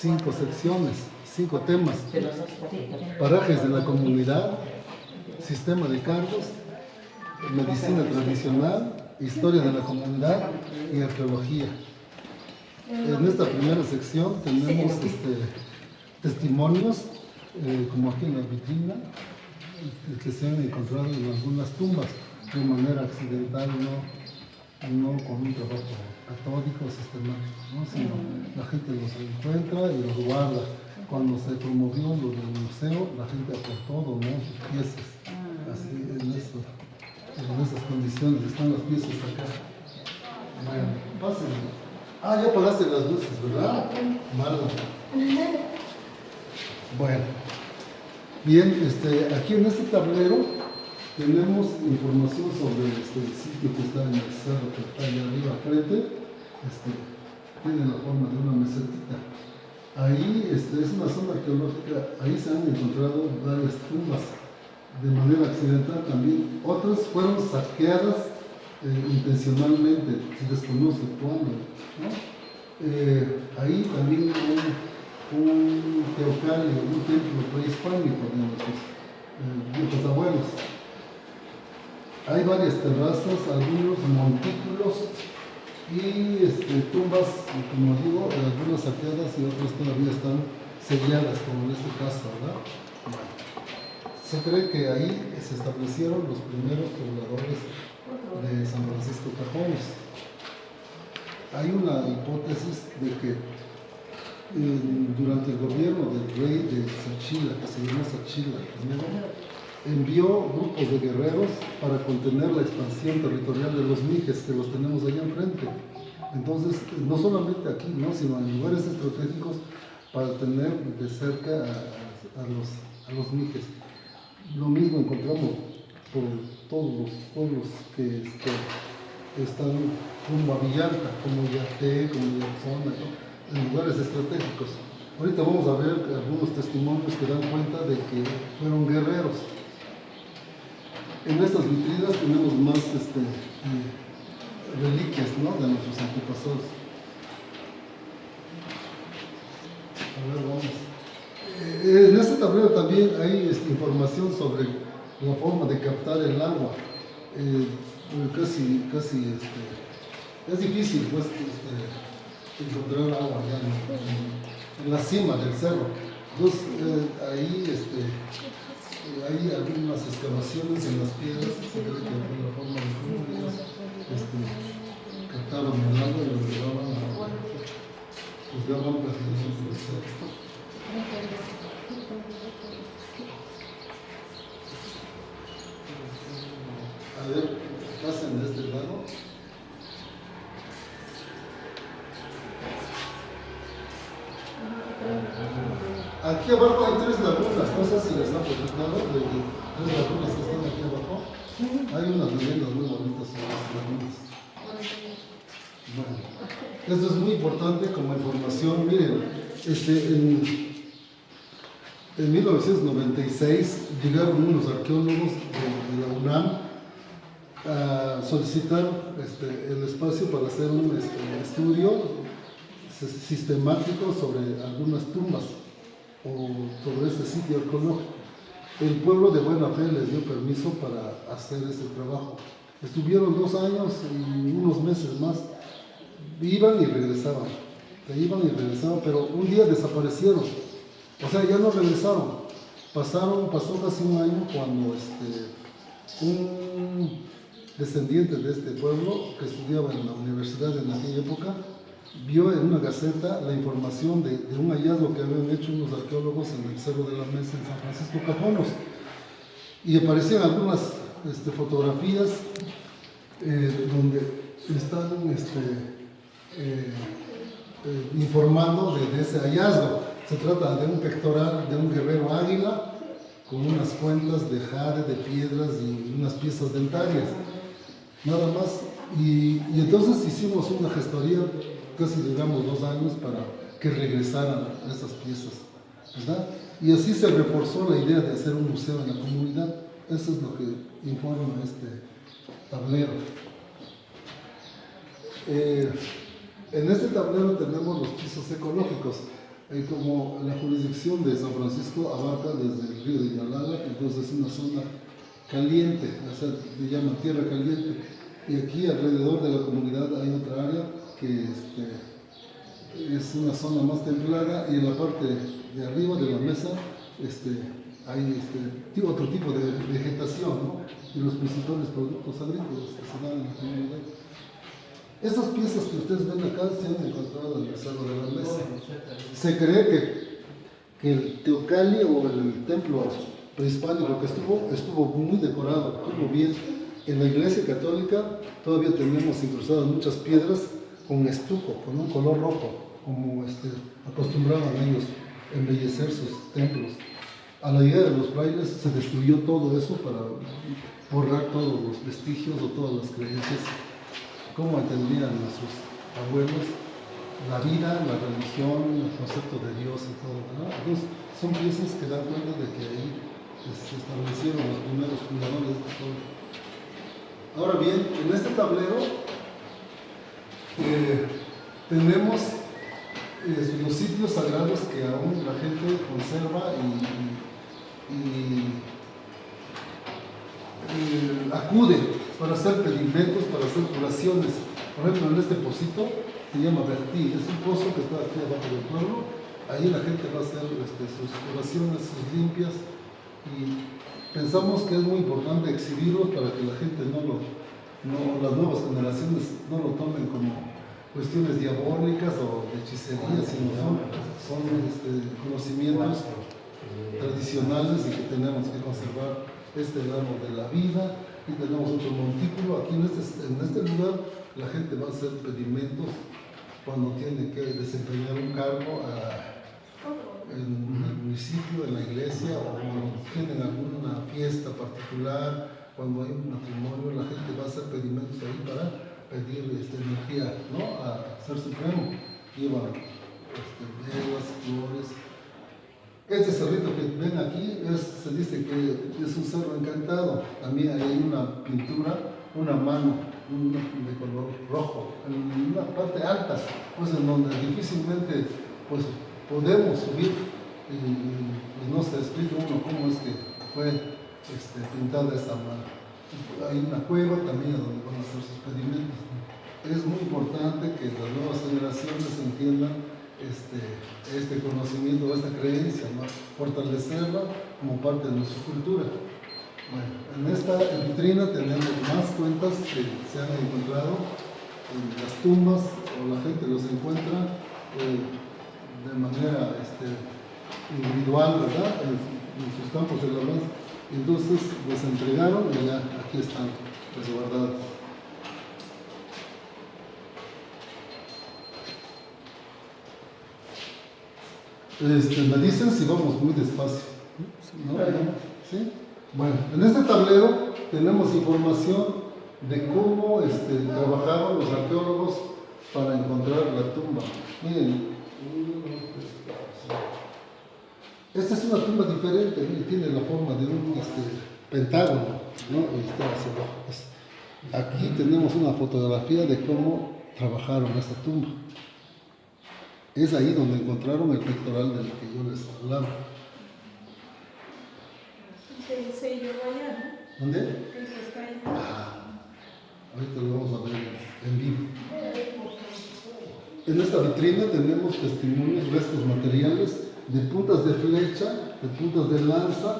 5 secciones, 5 temas: parajes de la comunidad, sistema de cargos, medicina tradicional, historia de la comunidad y arqueología. En esta primera sección tenemos testimonios, como aquí en la vitrina, que se han encontrado en algunas tumbas de manera accidental, no con un trabajo catódico sistemático, ¿no? Sino la gente los encuentra y los guarda. Cuando se promovió lo del museo, la gente aportó, donó sus piezas. Así, en esas condiciones están las piezas acá. Bueno, pasen. Ya apagaste las luces, ¿verdad? Malo. Bueno, bien, aquí en este tablero tenemos información sobre el sitio que está en el cerro que está allá arriba al frente. Tiene la forma de una mesetita. Ahí es una zona arqueológica, ahí se han encontrado varias tumbas de manera accidental también. Otras fueron saqueadas intencionalmente, se desconoce cuándo, ¿no? Ahí también un teocalio, un templo prehispánico de nuestros viejos abuelos. Hay varias terrazas, algunos montículos y tumbas, como digo, algunas saqueadas y otras todavía están selladas, como en este caso, ¿verdad? Bueno, se cree que ahí se establecieron los primeros pobladores de San Francisco Cajones. Hay una hipótesis de que durante el gobierno del rey de Sachila, que se llamó Sachila primero, envió grupos de guerreros para contener la expansión territorial de los mijes, que los tenemos allá enfrente. Entonces, no solamente aquí, ¿no? Sino en lugares estratégicos para tener de cerca a los mijes. Lo mismo encontramos por todos los pueblos que están rumbo a Villalta, como Yaté, como Yatzona, ¿no? En lugares estratégicos. Ahorita vamos a ver algunos testimonios que dan cuenta de que fueron guerreros. En estas vitrinas tenemos más reliquias, ¿no? De nuestros antepasados. A ver, vamos. En este tablero también hay información sobre la forma de captar el agua. Casi es difícil pues, encontrar agua allá en la cima del cerro. Entonces ahí hay algunas excavaciones en las piedras, se cree que de la forma de cómo ellos captaban el agua y lo llevaban juzgaban precisamente del cerro. A ver, pasen de este lado. Aquí abajo hay 3 lagunas, no sé si les han presentado, de 3 lagunas que están aquí abajo. Hay unas leyendas muy bonitas sobre las lagunas. Bueno, esto es muy importante como información. Miren, en 1996 llegaron unos arqueólogos de la UNAM a solicitar el espacio para hacer un estudio sistemático sobre algunas tumbas o sobre este sitio arqueológico. El pueblo de Buena Fe les dio permiso para hacer ese trabajo. Estuvieron 2 años y unos meses más. Iban y regresaban, pero un día desaparecieron. O sea, ya no regresaron. Pasó casi un año cuando un descendiente de este pueblo que estudiaba en la universidad en aquella época vio en una gaceta la información de un hallazgo que habían hecho unos arqueólogos en el Cerro de la Mesa en San Francisco Cajones. Y aparecían algunas fotografías donde están informando de ese hallazgo. Se trata de un pectoral de un guerrero águila con unas cuentas de jade, de piedras y unas piezas dentarias. Nada más. Y entonces hicimos una gestoría, casi duramos 2 años para que regresaran esas piezas, ¿verdad? Y así se reforzó la idea de hacer un museo en la comunidad. Eso es lo que informa este tablero. En este tablero tenemos los pisos ecológicos. Como la jurisdicción de San Francisco abarca desde el río de Yalaga, entonces es una zona caliente, o sea, se llama tierra caliente. Y aquí alrededor de la comunidad hay otra área que es una zona más templada, y en la parte de arriba de la mesa hay otro tipo de vegetación, ¿no? Y los principales productos agrícolas que se dan en la comunidad. Estas piezas que ustedes ven acá se han encontrado en el Cerro de la Mesa. Se cree que el Teocalli o el templo prehispánico que estuvo muy decorado, estuvo bien. En la iglesia católica todavía tenemos incrustadas muchas piedras con estuco, con un color rojo, como acostumbraban ellos embellecer sus templos. A la llegada de los frailes se destruyó todo eso para borrar todos los vestigios o todas las creencias, cómo entendían nuestros abuelos la vida, la religión, el concepto de Dios y todo, ¿no? Entonces, son piezas que dan cuenta de que ahí se establecieron los primeros fundadores de todo. Ahora bien, en este tablero tenemos los sitios sagrados que aún la gente conserva y acude para hacer pedimentos, para hacer curaciones. Por ejemplo, en este pocito se llama Bertí, es un pozo que está aquí abajo del pueblo. Ahí la gente va a hacer sus curaciones, sus limpias, y pensamos que es muy importante exhibirlos para que la gente las nuevas generaciones no lo tomen como cuestiones diabólicas o de hechicería, sino son conocimientos tradicionales y que tenemos que conservar este lado de la vida. Y tenemos otro montículo. Aquí en este lugar la gente va a hacer pedimentos cuando tiene que desempeñar un cargo en el municipio, en la iglesia, o cuando tienen alguna fiesta particular, cuando hay un matrimonio, la gente va a hacer pedimentos ahí para pedir energía, ¿no? A Ser Supremo. Llevan velas, flores. Este cerrito que ven aquí se dice que es un cerro encantado. También hay una pintura, una mano de color rojo, en una parte alta, pues en donde difícilmente pues, podemos subir y no se explica uno cómo es que fue pintada esa mano. Hay una cueva también donde van a hacer sus pedimentos. Es muy importante que las nuevas generaciones entiendan este conocimiento, esta creencia, ¿no? Fortalecerla como parte de nuestra cultura. Bueno, en esta vitrina tenemos más cuentas que se han encontrado en las tumbas, o la gente los encuentra de manera individual, ¿verdad? En sus campos de labranza. Entonces los entregaron y ya aquí están resguardados. Me dicen si vamos muy despacio, ¿no? ¿Sí? Bueno, en este tablero tenemos información de cómo trabajaron los arqueólogos para encontrar la tumba. Miren, esta es una tumba diferente, miren, tiene la forma de un pentágono, ¿no? Y está hacia abajo. Aquí tenemos una fotografía de cómo trabajaron esta tumba. Es ahí donde encontraron el pectoral del que yo les hablaba. Se llevó allá, ¿no? ¿Dónde? Está allá. Ahorita lo vamos a ver en vivo. En esta vitrina tenemos testimonios, restos materiales de puntas de flecha, de puntas de lanza,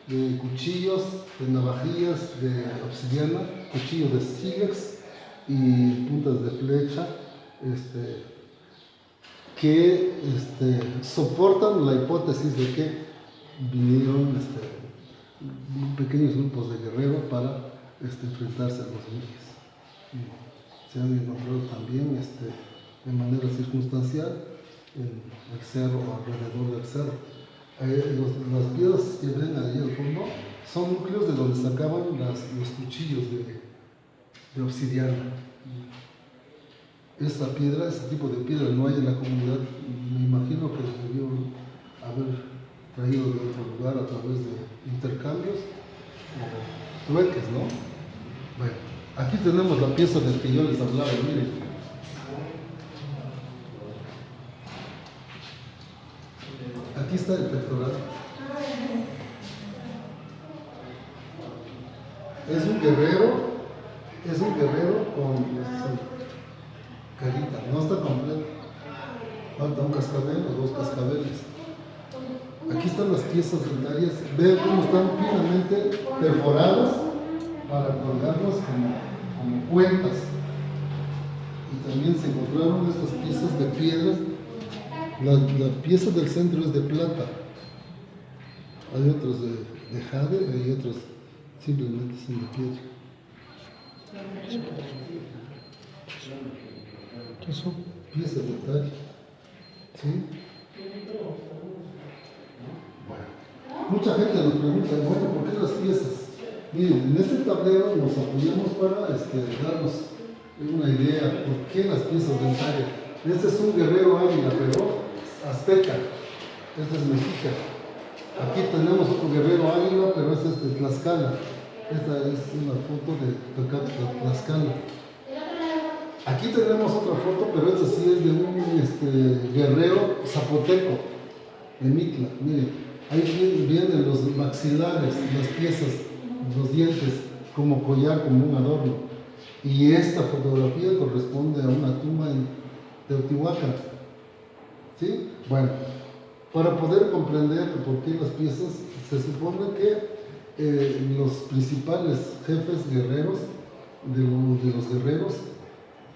de cuchillos, de navajillas de obsidiana, cuchillos de sílex y puntas de flecha, que soportan la hipótesis de que vinieron pequeños grupos de guerreros para enfrentarse a los vikingos. Se han encontrado también de manera circunstancial en el cerro o alrededor del cerro. Las piedras que ven ahí al fondo son núcleos de donde sacaban los cuchillos de obsidiana. Esta piedra, este tipo de piedra no hay en la comunidad. Me imagino que debió haber traído de otro lugar a través de intercambios o trueques, ¿no? Bueno, aquí tenemos la pieza del que yo les hablaba, miren. Aquí está el pectoral. Es un guerrero con su carita, no está completo. Falta un cascabel o dos cascabeles. Aquí están las piezas dentarias, vean cómo están finamente perforadas para colgarlas como cuentas. Y también se encontraron estas piezas de piedra. La pieza del centro es de plata. Hay otros de jade y hay otros simplemente son de piedra. ¿Qué son? Piezas dentarias. ¿Sí? Bueno, mucha gente nos pregunta, bueno, ¿por qué las piezas? Miren, en este tablero nos apoyamos para darnos una idea por qué las piezas dentarias. Este es un guerrero águila, pero azteca. Este es mexica. Aquí tenemos otro guerrero águila, pero este es de Tlaxcala. Esta es una foto de Tlaxcala. Aquí tenemos otra foto, pero esta sí es de un guerrero zapoteco, de Mitla. Miren, ahí vienen los maxilares, las piezas, los dientes, como collar, como un adorno. Y esta fotografía corresponde a una tumba en Teotihuacán. ¿Sí? Bueno, para poder comprender por qué las piezas, se supone que los principales jefes guerreros, de los guerreros,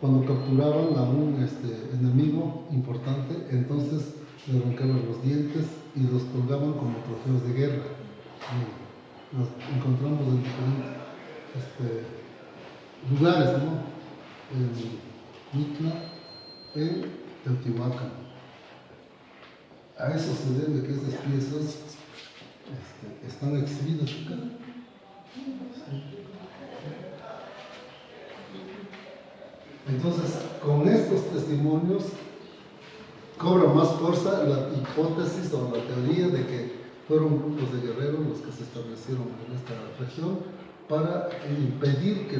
cuando capturaban a un enemigo importante, entonces le arrancaban los dientes y los colgaban como trofeos de guerra. Los encontramos en diferentes lugares, ¿no? En Mitla, en Teotihuacán. A eso se debe que estas piezas están exhibidas acá. Entonces, con estos testimonios cobra más fuerza la hipótesis o la teoría de que fueron grupos de guerreros los que se establecieron en esta región para impedir que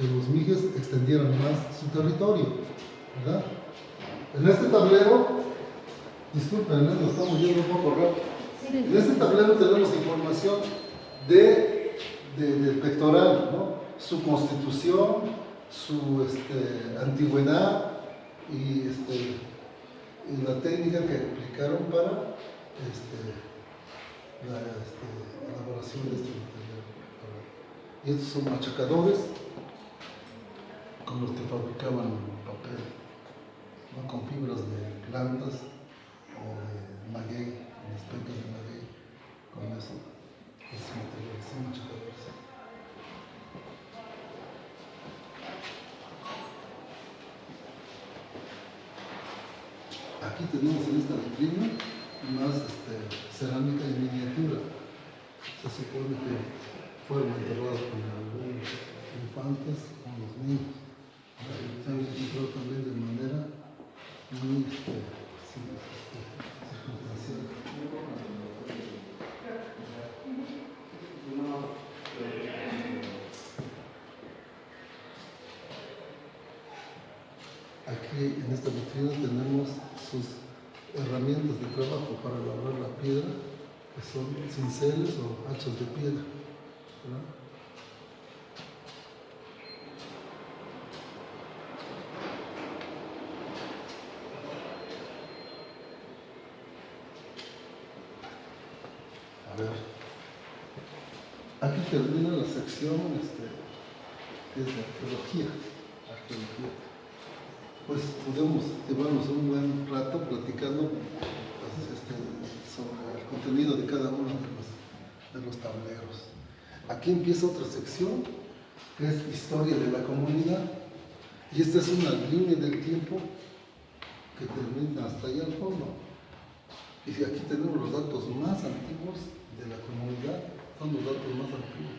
los mijes extendieran más su territorio, ¿verdad? En este tablero, disculpen, lo estamos yendo un poco rápido. En este tablero tenemos información del pectoral, ¿no? Su constitución, su antigüedad y la técnica que aplicaron para la elaboración de este material. Y estos son machacadores con los que fabricaban papel, ¿no? Con fibras de plantas o de maguey, las pencas de maguey, con eso, estos materiales son machacadores. Aquí tenemos en esta vitrina más cerámica en miniatura. Se supone que fueron enterrados con algunos infantes, con los niños. Se han encontrado también de manera muy circunstancial. Aquí en esta vitrina tenemos sus herramientas de trabajo para labrar la piedra, que son cinceles o hachas de piedra, ¿verdad? A ver, aquí termina la sección que es de arqueología. Pues podemos llevarnos un buen rato platicando sobre el contenido de cada uno de los tableros. Aquí empieza otra sección, que es historia de la comunidad, y esta es una línea del tiempo que termina hasta allá al fondo. Y aquí tenemos los datos más antiguos de la comunidad, son los datos más antiguos.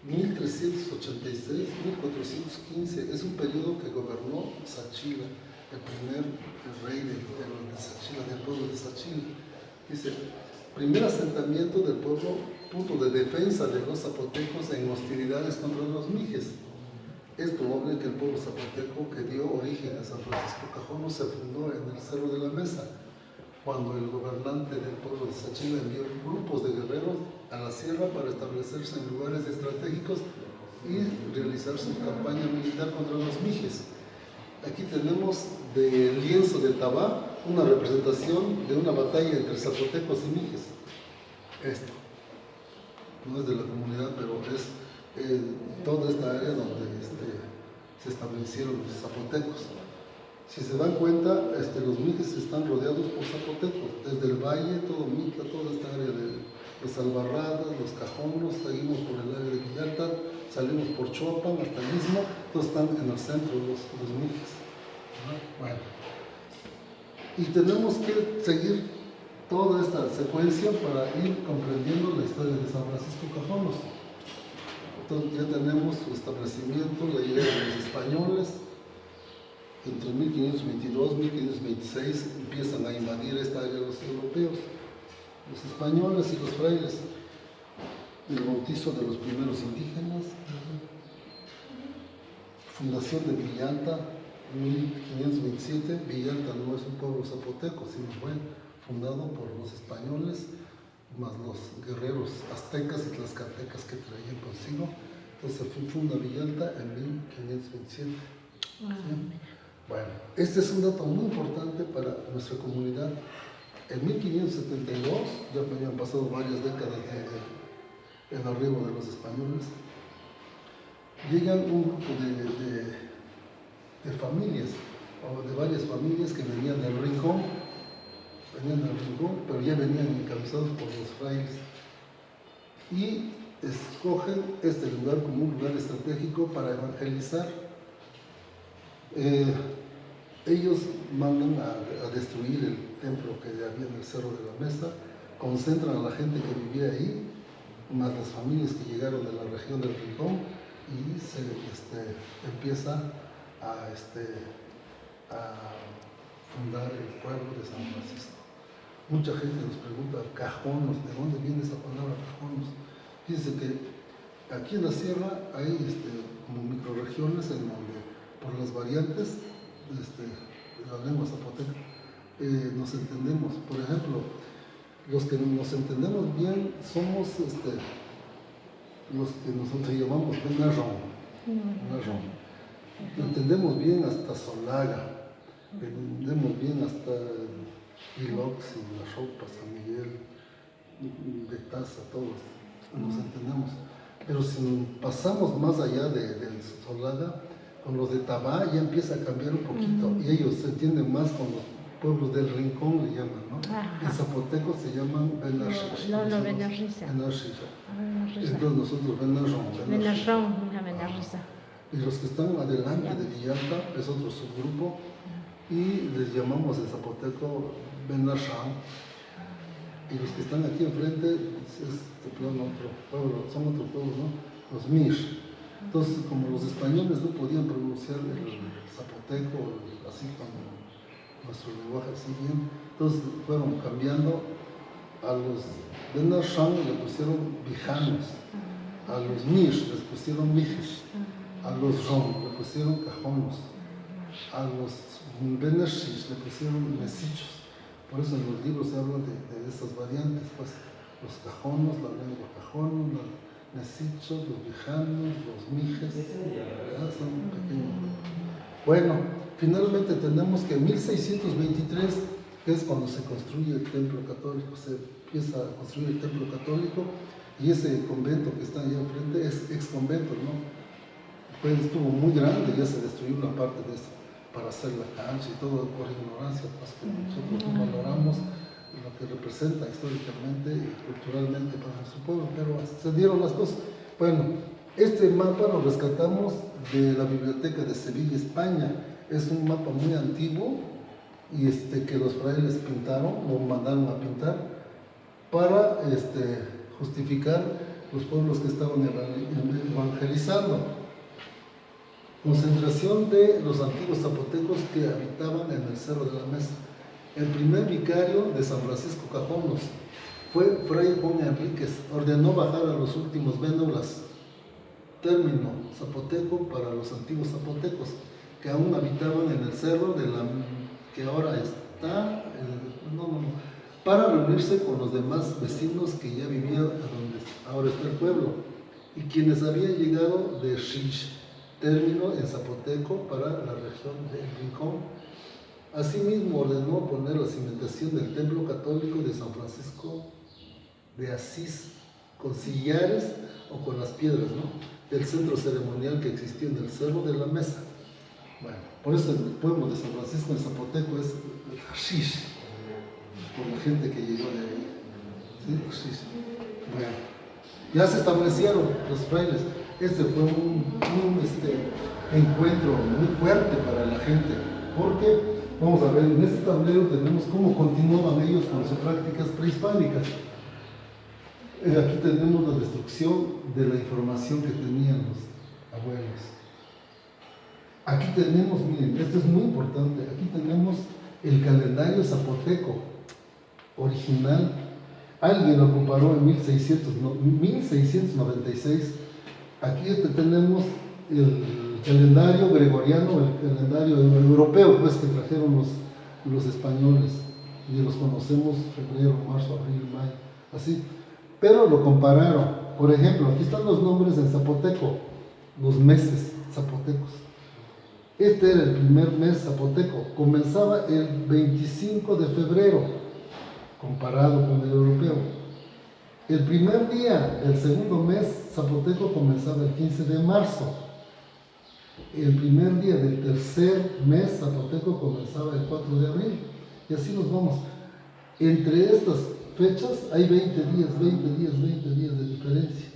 1386-1415 es un periodo que gobernó Sachila, el primer rey de Sachila, del pueblo de Sachila. Dice, primer asentamiento del pueblo, punto de defensa de los zapotecos en hostilidades contra los mijes. Es probable que el pueblo zapoteco que dio origen a San Francisco Cajonos se fundó en el Cerro de la Mesa, cuando el gobernante del pueblo de Sachinga envió grupos de guerreros a la sierra para establecerse en lugares estratégicos y realizar su campaña militar contra los mijes. Aquí tenemos del lienzo de Tabá una representación de una batalla entre zapotecos y mijes. Esto no es de la comunidad, pero es toda esta área donde se establecieron los zapotecos. Si se dan cuenta, los mijes están rodeados por zapotecos, desde el valle, todo Mitla, toda esta área de los Albarradas, los Cajonos, seguimos por el área de Villalta, salimos por Choapan hasta el Istmo, todos están en el centro los mijes. Bueno, y tenemos que seguir toda esta secuencia para ir comprendiendo la historia de San Francisco Cajonos. Entonces ya tenemos su establecimiento, la llegada de los españoles. Entre 1522 y 1526 empiezan a invadir esta área los europeos, los españoles y los frailes. El bautizo de los primeros indígenas, fundación de Villalta, 1527. Villalta no es un pueblo zapoteco, sino fue fundado por los españoles, más los guerreros aztecas y tlaxcaltecas que traían consigo. Entonces se funda Villalta en 1527. ¿Sí? Bueno, este es un dato muy importante para nuestra comunidad. En 1572, ya habían pasado varias décadas del arribo de los españoles, llegan un grupo de familias, o de varias familias que venían del Rincón, pero ya venían encabezados por los frailes. Y escogen este lugar como un lugar estratégico para evangelizar. Ellos mandan a destruir el templo que había en el Cerro de la Mesa, concentran a la gente que vivía ahí, más las familias que llegaron de la región del Rincón, y se empieza a fundar el pueblo de San Francisco. Mucha gente nos pregunta, Cajonos, ¿de dónde viene esa palabra Cajonos? Fíjense que aquí en la sierra hay como microrregiones en donde por las variantes de la lengua zapoteca nos entendemos. Por ejemplo, los que nos entendemos bien somos los que nosotros llamamos Benarrón. Lo entendemos bien hasta Solaga, lo entendemos bien hasta Ilox, La Ropa, San Miguel, Betaza, todos nos entendemos. Pero si pasamos más allá de Solaga, con los de Tabá ya empieza a cambiar un poquito, y ellos se entienden más con los pueblos del Rincón, le llaman, ¿no? En zapoteco se llaman Benarriza. No, Benarriza. Entonces nosotros Benarrón. Y los que están adelante de Villalta es otro subgrupo, y les llamamos en zapoteco Benarrán. Y los que están aquí enfrente son otro pueblo, ¿no? Los Mir. Entonces, como los españoles no podían pronunciar el zapoteco así como nuestro lenguaje así bien, entonces fueron cambiando. A los Benarrán le pusieron Bijanos, a los Mir les pusieron Mijes, a los Ron le pusieron Cajonos, a los Benarriz le pusieron Mesichos. Por eso en los libros se hablan de esas variantes, pues los Cajonos, la lengua Cajono, los Mesichos, los Bijanos, los Mijes, son pequeños. Bueno, finalmente tenemos que en 1623, que es cuando se construye el templo católico, se empieza a construir el templo católico, y ese convento que está allá enfrente es ex convento, ¿no? Pues estuvo muy grande, ya se destruyó una parte de eso para hacer la cancha y todo por ignorancia, pues que nosotros no valoramos lo que representa históricamente y culturalmente para nuestro pueblo, pero se dieron las cosas. Bueno, este mapa lo rescatamos de la Biblioteca de Sevilla, España. Es un mapa muy antiguo y que los frailes pintaron, o mandaron a pintar, para justificar los pueblos que estaban evangelizando. Concentración de los antiguos zapotecos que habitaban en el Cerro de la Mesa. El primer vicario de San Francisco Cajonos fue Fray Juan Enríquez. Ordenó bajar a los últimos bénolas término zapoteco para los antiguos zapotecos que aún habitaban en el cerro de la que ahora está, para reunirse con los demás vecinos que ya vivían donde ahora está el pueblo y quienes habían llegado de Xish, término en zapoteco para la región del Rincón. Asimismo ordenó poner la cimentación del templo católico de San Francisco de Asís con sillares o con las piedras, ¿no?, del centro ceremonial que existía en el Cerro de la Mesa. Bueno, por eso el pueblo de San Francisco en zapoteco es Asís, por la gente que llegó de ahí. ¿Sí? Asís. Bueno, ya se establecieron los frailes. Este fue un encuentro muy fuerte para la gente, porque vamos a ver, en este tablero tenemos cómo continuaban ellos con sus prácticas prehispánicas. Aquí tenemos la destrucción de la información que tenían los abuelos. Aquí tenemos, miren, esto es muy importante, aquí tenemos el calendario zapoteco original. Alguien lo comparó en 1696. Aquí tenemos el calendario gregoriano, el calendario europeo, pues, que trajeron los españoles, y los conocemos febrero, marzo, abril, mayo, así. Pero lo compararon. Por ejemplo, aquí están los nombres en zapoteco, los meses zapotecos. Este era el primer mes zapoteco, comenzaba el 25 de febrero, comparado con el europeo. El primer día del segundo mes zapoteco comenzaba el 15 de marzo. El primer día del tercer mes zapoteco comenzaba el 4 de abril. Y así nos vamos. Entre estas fechas hay 20 días de diferencia.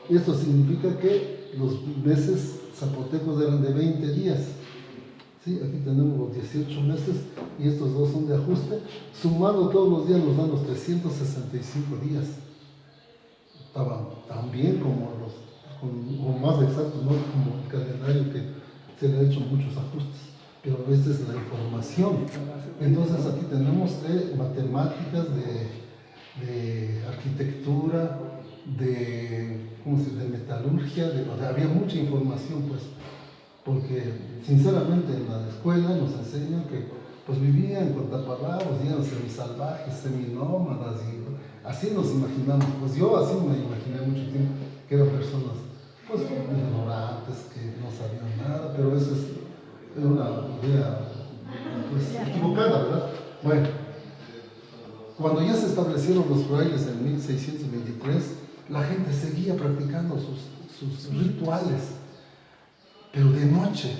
Esto significa que los meses zapotecos eran de 20 días. ¿Sí? Aquí tenemos los 18 meses y estos dos son de ajuste. Sumando todos los días nos dan los 365 días. Estaban tan bien como o más exactos, ¿no?, como el calendario que se le ha hecho muchos ajustes. Pero esta es la información. Entonces aquí tenemos de matemáticas, de arquitectura, de metalurgia, había mucha información, pues, porque sinceramente en la escuela nos enseñan que pues vivían con taparrabos, eran semisalvajes, seminómadas, y así nos imaginamos. Pues yo así me imaginé mucho tiempo, que eran personas pues ignorantes, que no sabían nada, pero eso es una idea pues equivocada, ¿verdad? Bueno, cuando ya se establecieron los frailes en 1623, la gente seguía practicando sus rituales, pero de noche,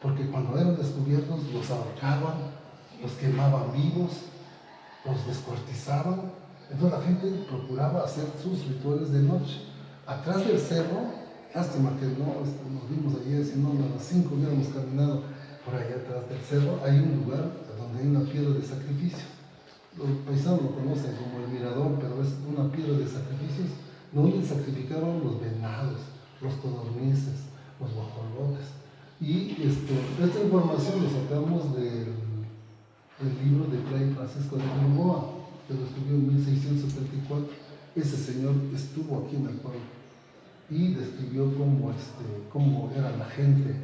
porque cuando eran descubiertos los ahorcaban, los quemaban vivos, los descuartizaban. Entonces la gente procuraba hacer sus rituales de noche. Atrás del cerro, lástima que no nos vimos ayer, si no a las 5 hubiéramos caminado por allá atrás del cerro, hay un lugar donde hay una piedra de sacrificio. Los paisanos lo conocen como el mirador, pero es una piedra de sacrificios donde sacrificaban los venados, los codornices, los guajolotes. Y esta información lo sacamos del libro de Fray Francisco de Gamboa, que lo escribió en 1674. Ese señor estuvo aquí en el pueblo y describió cómo era la gente,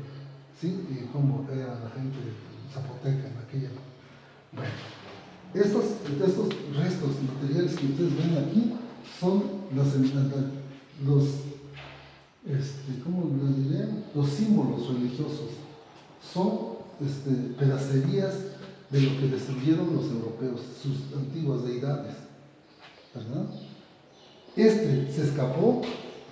¿sí? Y cómo era la gente zapoteca en aquella época. Bueno, estos restos materiales que ustedes ven aquí son los símbolos religiosos. Son pedacerías de lo que destruyeron los europeos, sus antiguas deidades, ¿verdad? Se escapó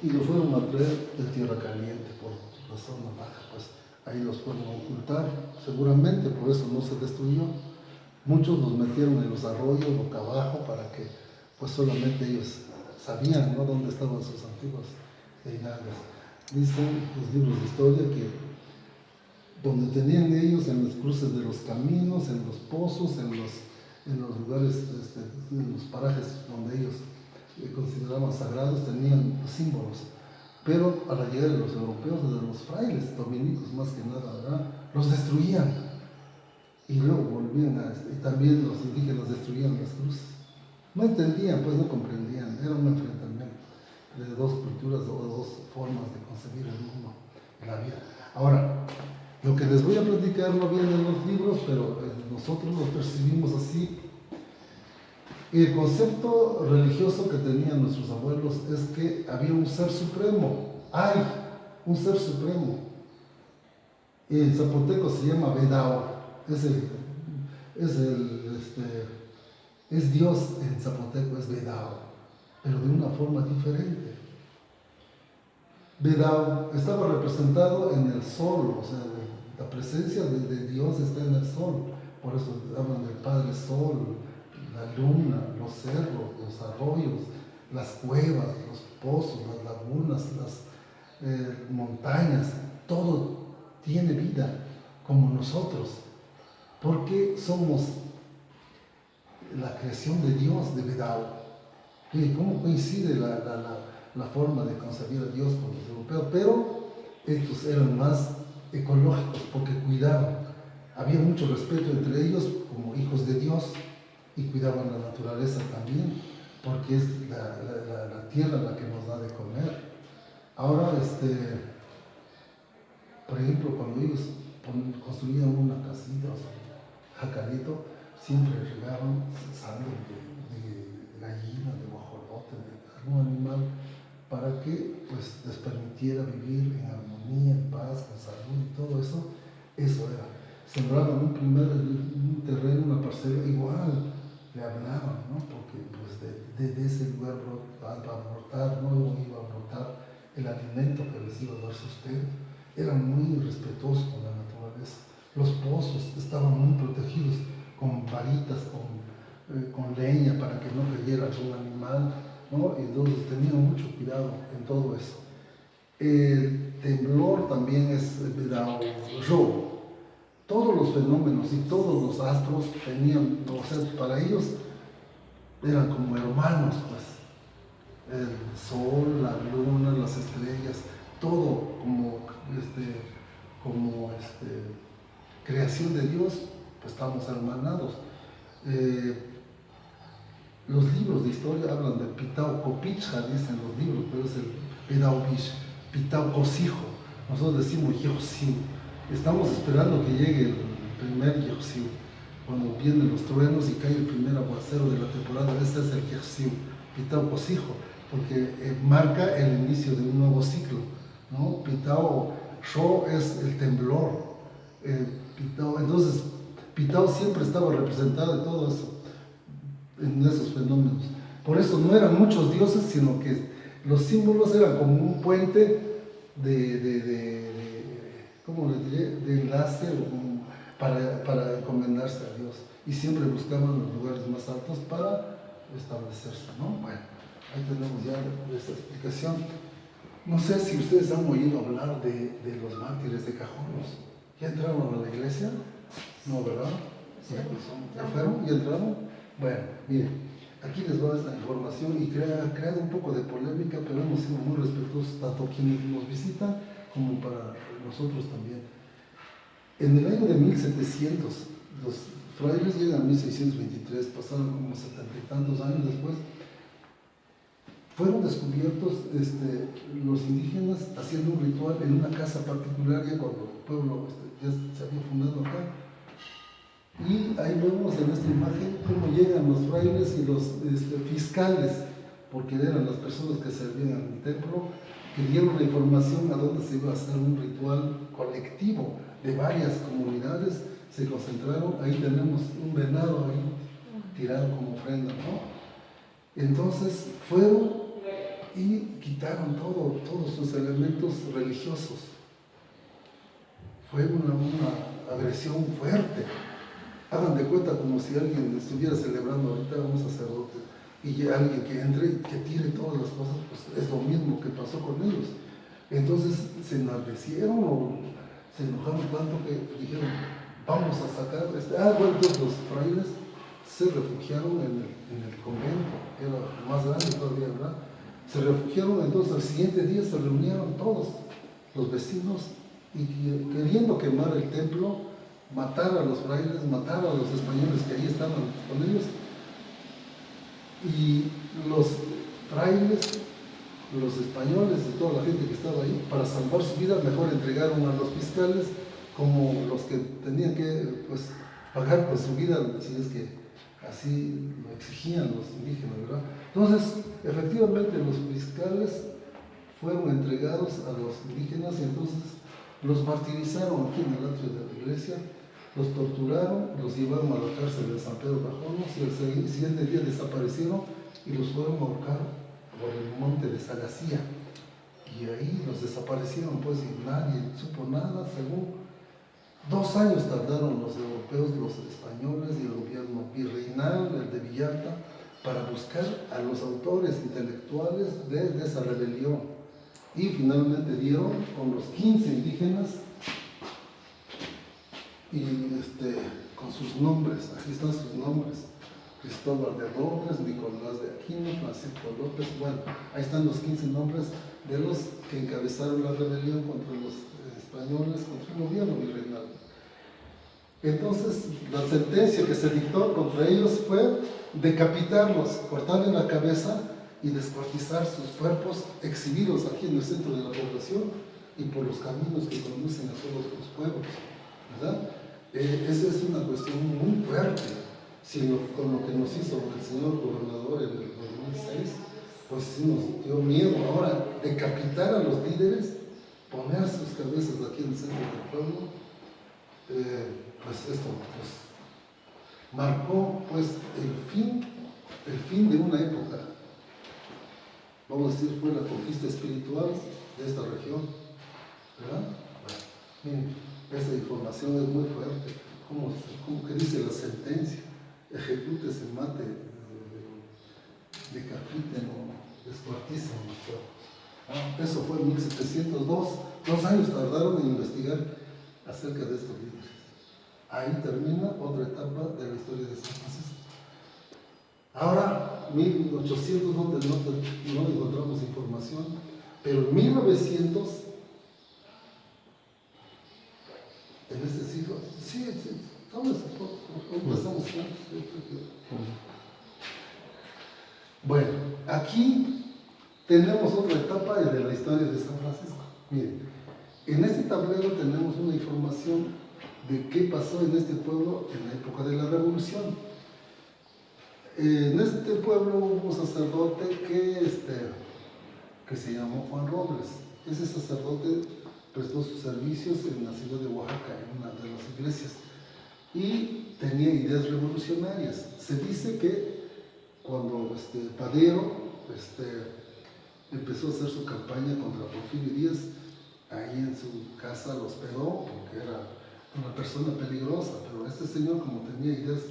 y lo fueron a traer de Tierra Caliente por la zona baja, pues ahí los fueron a ocultar, seguramente por eso no se destruyó. Muchos los metieron en los arroyos boca abajo para que pues solamente ellos sabían, ¿no?, dónde estaban sus antiguas deidades. Dicen los libros de historia que donde tenían ellos, en los cruces de los caminos, en los pozos, en los lugares, en los parajes donde ellos consideraban sagrados, tenían símbolos. Pero a la llegada de los europeos, de los frailes dominicos más que nada, ¿verdad?, los destruían. Y luego volvían y también los indígenas destruían las cruces. No entendían, pues no comprendían, era un enfrentamiento. de dos culturas o dos formas de concebir el mundo y la vida. Ahora, lo que les voy a platicar no viene en los libros, pero nosotros lo percibimos así. El concepto religioso que tenían nuestros abuelos es que había un ser supremo. Hay un ser supremo. En zapoteco se llama Vedao. Es Dios en zapoteco, es Vedao, pero de una forma diferente. Vedao estaba representado en el sol, o sea, la presencia de Dios está en el sol. Por eso hablan del Padre Sol, la luna, los cerros, los arroyos, las cuevas, los pozos, las lagunas, las montañas, todo tiene vida como nosotros, porque somos la creación de Dios de Vedao. ¿Y cómo coincide la forma de concebir a Dios con los europeos? Pero estos eran más ecológicos porque cuidaban. Había mucho respeto entre ellos como hijos de Dios y cuidaban la naturaleza también, porque es la tierra la que nos da de comer. Ahora, por ejemplo, cuando ellos construían una casita, o sea, jacalito, siempre regaban sangre de gallina, de guajolote, de algún animal, para que pues, les permitiera vivir en armonía, en paz, con salud y todo eso. Eso era. Sembraban un terreno, una parcela igual, le hablaban, ¿no? Porque pues, de ese lugar va a brotar, no iba a brotar el alimento que les iba a dar sustento. Eran muy respetuosos con la naturaleza. Los pozos estaban muy protegidos con varitas, con leña para que no cayera algún animal, ¿no? Y entonces tenían mucho cuidado en todo eso. El temblor también es Vedao. Todos los fenómenos y todos los astros tenían, o sea, para ellos eran como hermanos, pues. El sol, la luna, las estrellas, todo como creación de Dios, pues estamos hermanados. Los libros de historia hablan de Pitao Copicha, dicen los libros, pero es el Vedao Bish, Pitao Cosijo. Nosotros decimos Yehusiu. Estamos esperando que llegue el primer Yehusiu. Cuando vienen los truenos y cae el primer aguacero de la temporada, ese es el Yehusiu, Pitao Cosijo, porque marca el inicio de un nuevo ciclo, ¿no? Pitao Sho es el temblor. Entonces, Pitao siempre estaba representado en todo eso, en esos fenómenos. Por eso no eran muchos dioses, sino que los símbolos eran como un puente ¿cómo le diré? De enlace para encomendarse a Dios. Y siempre buscaban los lugares más altos para establecerse, ¿no? Bueno, ahí tenemos ya esta explicación. No sé si ustedes han oído hablar de los mártires de Cajonos. ¿Ya entraron a la iglesia? No, ¿verdad? ¿Ya fueron? ¿Ya entraron? Bueno, miren, aquí les va esta información y crea un poco de polémica, pero hemos sido muy respetuosos tanto quienes nos visitan como para nosotros también. En el año de 1700, los frailes llegan a 1623, pasaron como 70 y tantos años después, fueron descubiertos los indígenas haciendo un ritual en una casa particular ya cuando el pueblo ya se había fundado acá. Y ahí vemos en esta imagen cómo llegan los frailes y los fiscales, porque eran las personas que servían en el templo, que dieron la información a dónde se iba a hacer un ritual colectivo de varias comunidades, se concentraron, ahí tenemos un venado ahí tirado como ofrenda, ¿no? Entonces fueron y quitaron todos sus elementos religiosos. Fue una agresión fuerte. Hagan de cuenta como si alguien estuviera celebrando ahorita un sacerdote y alguien que entre y que tire todas las cosas, pues es lo mismo que pasó con ellos. Entonces se enardecieron o se enojaron tanto que dijeron, vamos a sacar bueno, entonces los frailes se refugiaron en el convento, que era más grande todavía, ¿verdad? Se refugiaron, entonces al siguiente día se reunieron todos los vecinos y queriendo quemar el templo, matar a los frailes, matar a los españoles que ahí estaban con ellos. Y los frailes los españoles y toda la gente que estaba ahí, para salvar su vida, mejor entregaron a los fiscales como los que tenían que pues, pagar por su vida, si es que así lo exigían los indígenas, ¿verdad? Entonces, efectivamente, los fiscales fueron entregados a los indígenas y entonces los martirizaron aquí en el atrio de la iglesia, los torturaron, los llevaron a la cárcel de San Pedro Bajonos y el siguiente día desaparecieron y los fueron a ahorcar por el monte de Sagacía. Y ahí los desaparecieron, pues, y nadie supo nada. Según 2 años tardaron los europeos, los españoles y el gobierno virreinal, el de Villalta, para buscar a los autores intelectuales de esa rebelión. Y finalmente dieron con los 15 indígenas y con sus nombres. Aquí están sus nombres: Cristóbal de Robles, Nicolás de Aquino, Francisco López. Bueno, ahí están los 15 nombres de los que encabezaron la rebelión contra los españoles, contra el gobierno virreinal. Entonces, la sentencia que se dictó contra ellos fue decapitarlos, cortarle la cabeza y descuartizar sus cuerpos, exhibirlos aquí en el centro de la población y por los caminos que conducen a todos los pueblos, ¿verdad? Esa es una cuestión muy fuerte. Con lo que nos hizo el señor gobernador en el 2006, pues sí nos dio miedo. Ahora, decapitar a los líderes, poner sus cabezas aquí en el centro del pueblo, pues esto pues, marcó pues el fin de una época. Vamos a decir, fue la conquista espiritual de esta región, ¿verdad? Miren, esta información es muy fuerte, como que dice la sentencia: ejecútese, mate, decapiten o descuarticen los cuerpos. Eso fue en 1702. 2 años tardaron en investigar acerca de estos líderes. Ahí termina otra etapa de la historia de San Francisco. Ahora, 1800, no encontramos información, pero en 1900, en este siglo, sí, estamos bueno, aquí tenemos otra etapa de la historia de San Francisco. Miren, en este tablero tenemos una información de qué pasó en este pueblo en la época de la Revolución. En este pueblo hubo un sacerdote que se llamó Juan Robles. Ese sacerdote prestó sus servicios en la ciudad de Oaxaca, en una de las iglesias, y tenía ideas revolucionarias. Se dice que cuando Padero empezó a hacer su campaña contra Porfirio Díaz, ahí en su casa lo hospedó porque era una persona peligrosa, pero este señor, como tenía ideas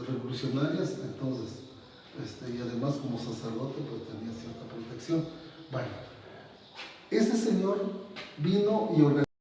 revolucionarias, entonces, y además como sacerdote, pues tenía cierta protección. Bueno, ese señor vino y organizó